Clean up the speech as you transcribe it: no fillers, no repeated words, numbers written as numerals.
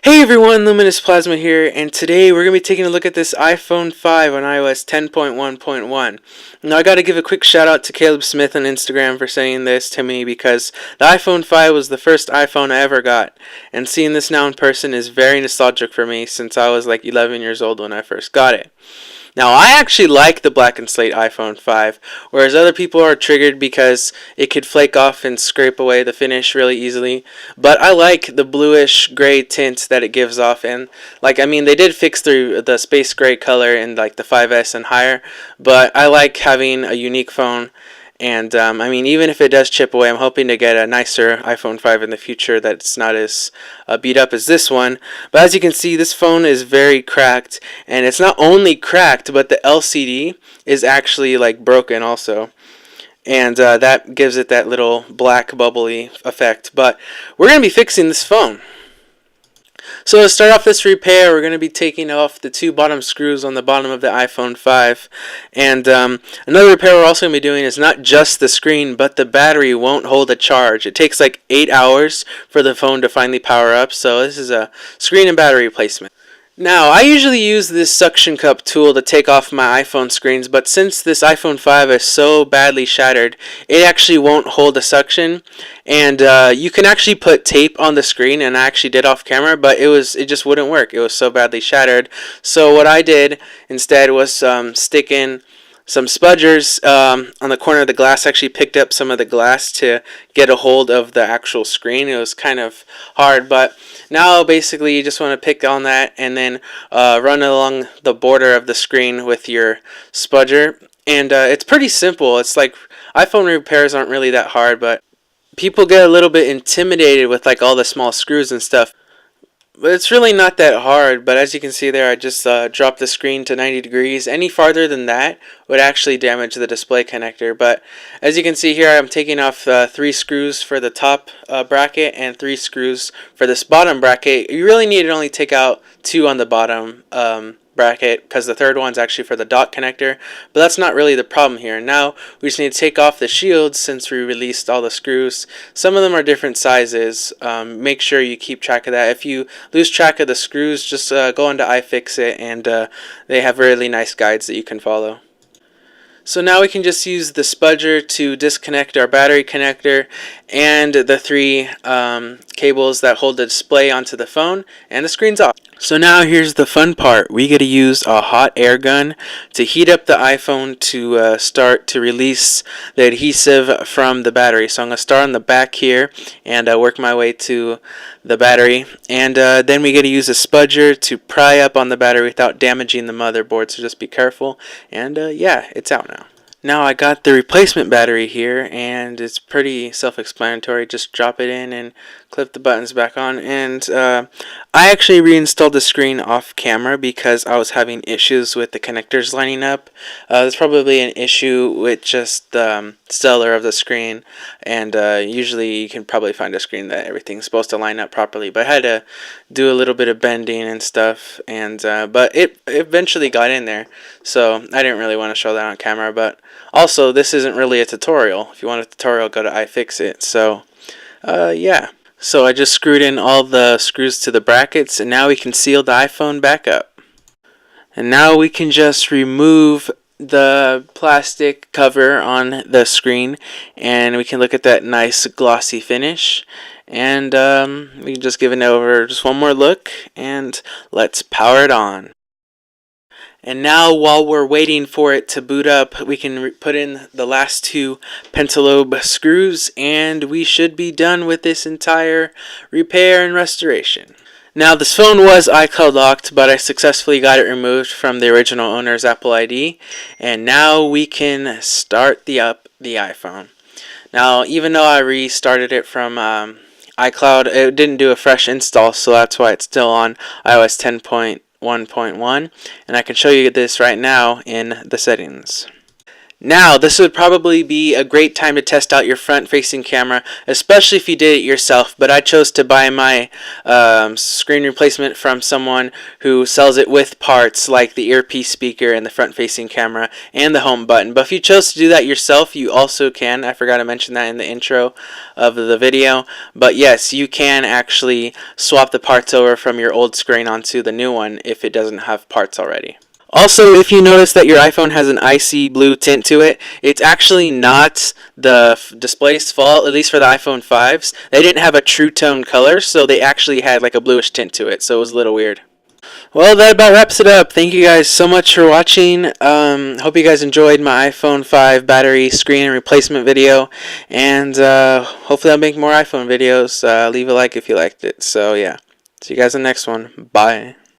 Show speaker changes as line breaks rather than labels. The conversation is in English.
Hey everyone, Luminous Plasma here, and today we're going to be taking a look at this iPhone 5 on iOS 10.1.1. Now I got to give a quick shout out to Kaleb Smith on Instagram for saying this to me because the iPhone 5 was the first iPhone I ever got, and seeing this now in person is very nostalgic for me since I was like 11 years old when I first got it. Now, I actually like the black and slate iPhone 5, whereas other people are triggered because it could flake off and scrape away the finish really easily. But I like the bluish gray tint that it gives off, and they did fix the space gray color in like the 5S and higher, but I like having a unique phone. And even if it does chip away, I'm hoping to get a nicer iPhone 5 in the future that's not as beat up as this one. But as you can see, this phone is very cracked, and it's not only cracked, but the LCD is actually like broken also. And that gives it that little black bubbly effect. But we're going to be fixing this phone. So to start off this repair, we're going to be taking off the two bottom screws on the bottom of the iPhone 5. And another repair we're also going to be doing is not just the screen, but the battery won't hold a charge. It takes like 8 hours for the phone to finally power up, so this is a screen and battery replacement. Now, I usually use this suction cup tool to take off my iPhone screens, but since this iPhone 5 is so badly shattered, it actually won't hold the suction, and you can actually put tape on the screen, and I actually did off camera, but it just wouldn't work. It was so badly shattered. So what I did instead was stick in some spudgers on the corner of the glass. I actually picked up some of the glass to get a hold of the actual screen. It was kind of hard, but now basically you just want to pick on that and then run along the border of the screen with your spudger. And it's pretty simple. It's like iPhone repairs aren't really that hard, but people get a little bit intimidated with like all the small screws and stuff. But it's really not that hard, but as you can see there, I just dropped the screen to 90 degrees. Any farther than that would actually damage the display connector. But as you can see here, I'm taking off 3 screws for the top bracket and 3 screws for this bottom bracket. You really need to only take out 2 on the bottom bracket because the third one's actually for the dot connector, but that's not really the problem here. Now we just need to take off the shields since we released all the screws. Some of them are different sizes. Make sure you keep track of that. If you lose track of the screws, just go into iFixit, and they have really nice guides that you can follow. So now we can just use the spudger to disconnect our battery connector and the 3 cables that hold the display onto the phone, and the screen's off. So now here's the fun part. We get to use a hot air gun to heat up the iPhone to start to release the adhesive from the battery. So I'm going to start on the back here and work my way to the battery. And then we get to use a spudger to pry up on the battery without damaging the motherboard. So just be careful. And yeah, it's out now. Now I got the replacement battery here, and it's pretty self-explanatory. Just drop it in and clip the buttons back on. And I actually reinstalled the screen off camera because I was having issues with the connectors lining up. There's probably an issue with just the stellar of the screen, and usually you can probably find a screen that everything's supposed to line up properly. But I had to do a little bit of bending and stuff, and but it eventually got in there. So I didn't really want to show that on camera, but also this isn't really a tutorial. If you want a tutorial, go to iFixit. So yeah. So I just screwed in all the screws to the brackets, and now we can seal the iPhone back up. And now we can just remove the plastic cover on the screen, and we can look at that nice glossy finish. And we can just give it over just one more look, and let's power it on. And now while we're waiting for it to boot up, we can put in the last 2 pentalobe screws, and we should be done with this entire repair and restoration. Now this phone was iCloud locked, but I successfully got it removed from the original owner's Apple ID, and now we can start the iPhone. Now even though I restarted it from iCloud, it didn't do a fresh install, so that's why it's still on iOS 10.1.1, and I can show you this right now in the settings. Now, this would probably be a great time to test out your front-facing camera, especially if you did it yourself, but I chose to buy my screen replacement from someone who sells it with parts like the earpiece speaker and the front-facing camera and the home button. But if you chose to do that yourself, you also can. I forgot to mention that in the intro of the video. But yes, you can actually swap the parts over from your old screen onto the new one if it doesn't have parts already. Also, if you notice that your iPhone has an icy blue tint to it, it's actually not the display's fault, at least for the iPhone 5s. They didn't have a true tone color, so they actually had like a bluish tint to it, so it was a little weird. Well, that about wraps it up. Thank you guys so much for watching. Hope you guys enjoyed my iPhone 5 battery screen and replacement video, and hopefully I'll make more iPhone videos. Leave a like if you liked it. So yeah, see you guys in the next one. Bye.